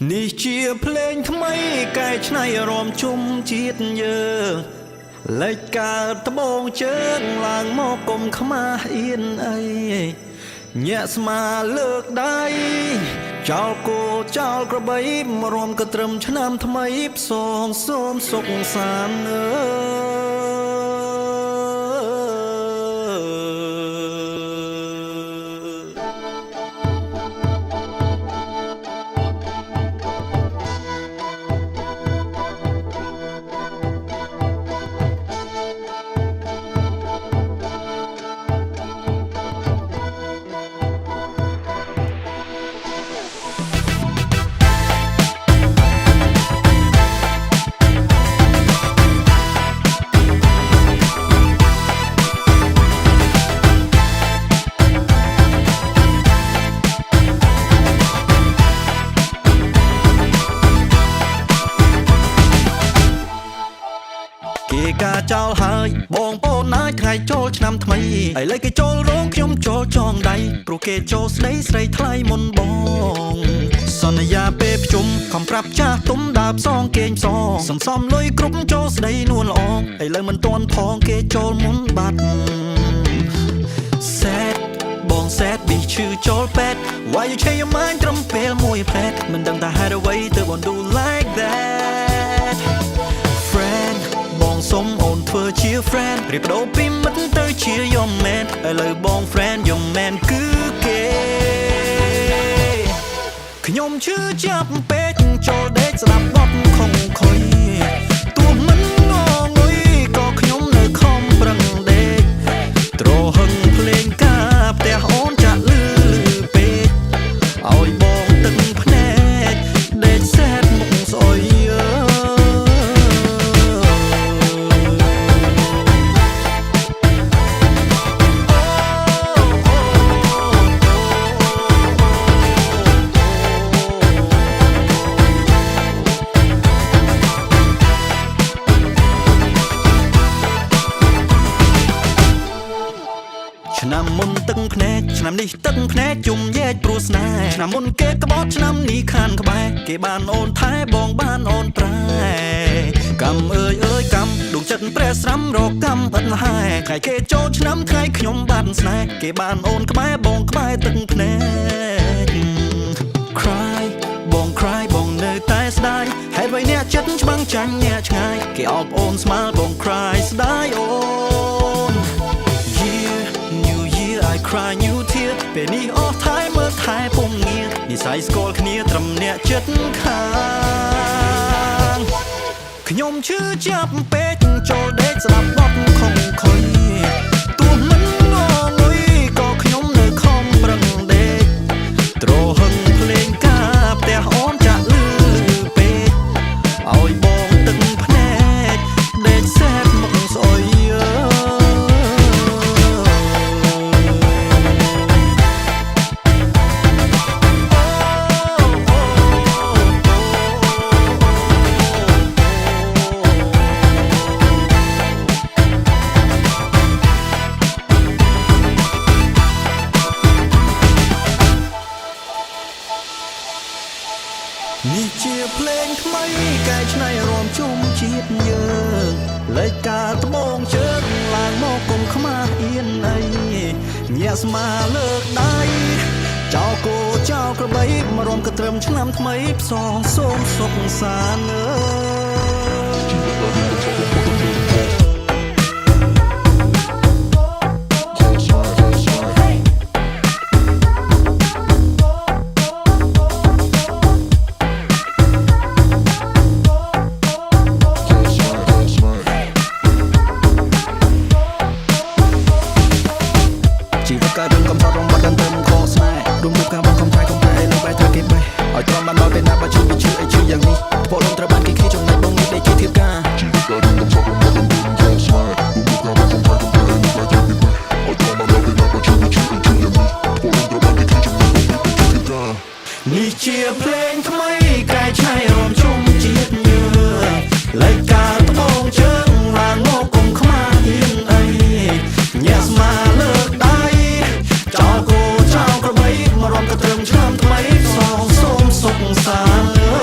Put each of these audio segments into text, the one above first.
នេះជាភ្លេងថ្មីកែច្នៃអារម្មណ៍ជុំជាតិយើងលេចកើតត្បូងជើងឡើងមកគុំខ្មាស់អៀនអីញាក់ស្មាលើកដៃចោលគោចោលក្របីមករំក៏ត្រឹមឆ្នាំថ្មីផ្សងសូមសុខសាន្តអើគេកាចោលហើយបងប្អូនណាយថ្ងៃចូលឆ្នាំថ្មីឥឡូវគេចូលរោងខ្ញុំចូលចងដៃព្រោះគេចូលស្ដីស្រីថ្លៃមុនបងសន្យាពេលប្រជុំខំប្រាប់ចាស់ទុំដើរផ្សងគេងផ្សងសន្សំលុយគ្រប់ចូលស្ដីនួនល្អឥឡូវមិនទាន់ផងគេចូលមុនបាត់សេតបងសេតប៊ីឈឺចូលពេទ្យ Why you change your mind ត្រឹមពេលមួយផ្លែតមិនដឹងថាហេតុអ្វីទើបបង do like that friend បងសុំអូនធ្វើជា friend រៀបដូរពីមិត្តទៅជា your man ឥឡូវបង friend your man គឺគេខ្ញុំឈឺចាប់ពេកចូលដេកស្ដាប់បទខំខុយទោះមិនងងុយក៏ខ្ញុំនៅខំប្រឹងដេកទ្រហឹងភ្លេងការផ្ទះអូនចាក់លឺពេកឲ្យបងទឹកភ្នែកដេកសែតមុខស្អុយឆ្នាំមុនទឹកភ្នែកឆ្នាំនេះទឹកភ្នែកជុំញែកព្រោះស្នេហ៍ឆ្នាំមុនគេក្បត់ឆ្នាំនេះខានក្បែរគេបានអូនថែបងបានអូនប្រែកម្មអើយកម្មដួងចិត្តព្រះស្រាំរកកម្មឥតហែថ្ងៃគេចូលឆ្នាំថ្ងៃខ្ញុំបានស្នេហ៍គេបានអូនក្បែរបងក្បែរទឹកភ្នែក cry បង cry បងនៅតែស្ដាយហេតុអ្វីអ្នកចិត្តច្បាំងចាញ់អ្នកឆ្ងាយគេអបអូនស្មាល់បង cry ស្ដាយអូនI cry new tear ពេលនេះអស់ថែមើលថែពុំងារនិស័យស្គាល់គ្នាត្រឹមអ្នកចិត្តខាងខ្ញុំឈឺចាប់ពេកចូលដេកស្ដាប់បទខំខុយទោះមិនងងុយក៏ខ្ញុំនៅខំប្រឹងដេកទ្រហឹងភ្លេងការផ្ទះអូនចាក់លឺពេកឲ្យបងទឹកភ្នែកដេកសែតមុខស្អុយនេះជាភ្លេងថ្មីកែច្នៃអារម្មណ៍ជុំជាតិយើងលេចការត្បូងជើងឡើងមកគុំខ្មាស់អៀនអីញាក់ស្មាលើកដៃចោលគោចោលក្របីមករំក៏ត្រឹមឆ្នាំថ្មីផ្សងសូមសុខសាន្តអើការរំកំផត់រំបាត់ដល់ត្រឹមខស្នេហ៍រំលឹកការបងកំថៃកំតែលើបែរត្រូវគេបេះឲ្យត្រឹមបានដល់ពេលណាបើជឿវាជឿអីជឿយ៉ាងនេះពលលំត្រូវបានគេឃ្លីចំណុចបងនេះដែលជាធៀបការជីវិតការរំកំផត់រំបាត់ដល់ត្រឹមខស្នេហ៍រំលឹកការបងកំថៃកំតែលើបែរត្រូវគេបេះឲ្យត្រឹមបានដល់ពេលណាបើជឿវាជឿអីជឿយ៉ាងនេះពលលំត្រូវបានគេឃ្លីចំណុចបងនេះដែលជាធៀបការនេះជាភ្លេងថ្មីកែច្នៃអារម្មណ៍ជុំជាតិយើងលេចការត្បូងជើងឡើងមកគុំខ្មាស់អៀនអីញាក់ស្មាលើកដៃចោលគោចោលក្របីមករំក៏ត្រឹមឆ្នាំថ្មីផ្សងសូមសុខសាន្ត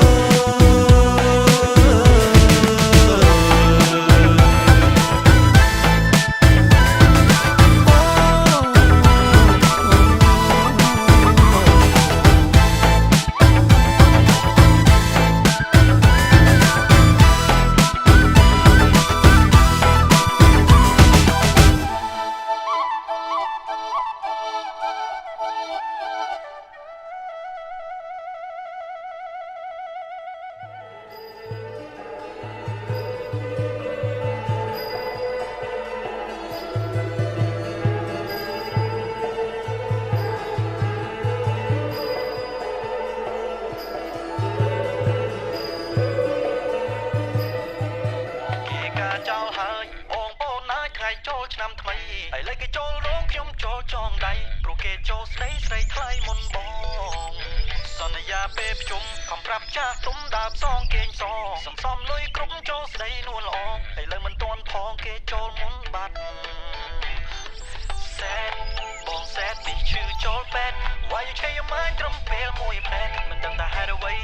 ជុំកំប្រាប់ចាស់ទុំដើបសងគេងសសំសំលុយគ្រប់ចូលស្ដីនួនល្អឥឡូវមិនទាន់ផងគេចូលមុនបាត់សែតបងសែតពីឈឺចូលពេទ្យ Why you change your mind ត្រឹមពេលមួយផ្លែមិនដឹងថាហេតុអ្វី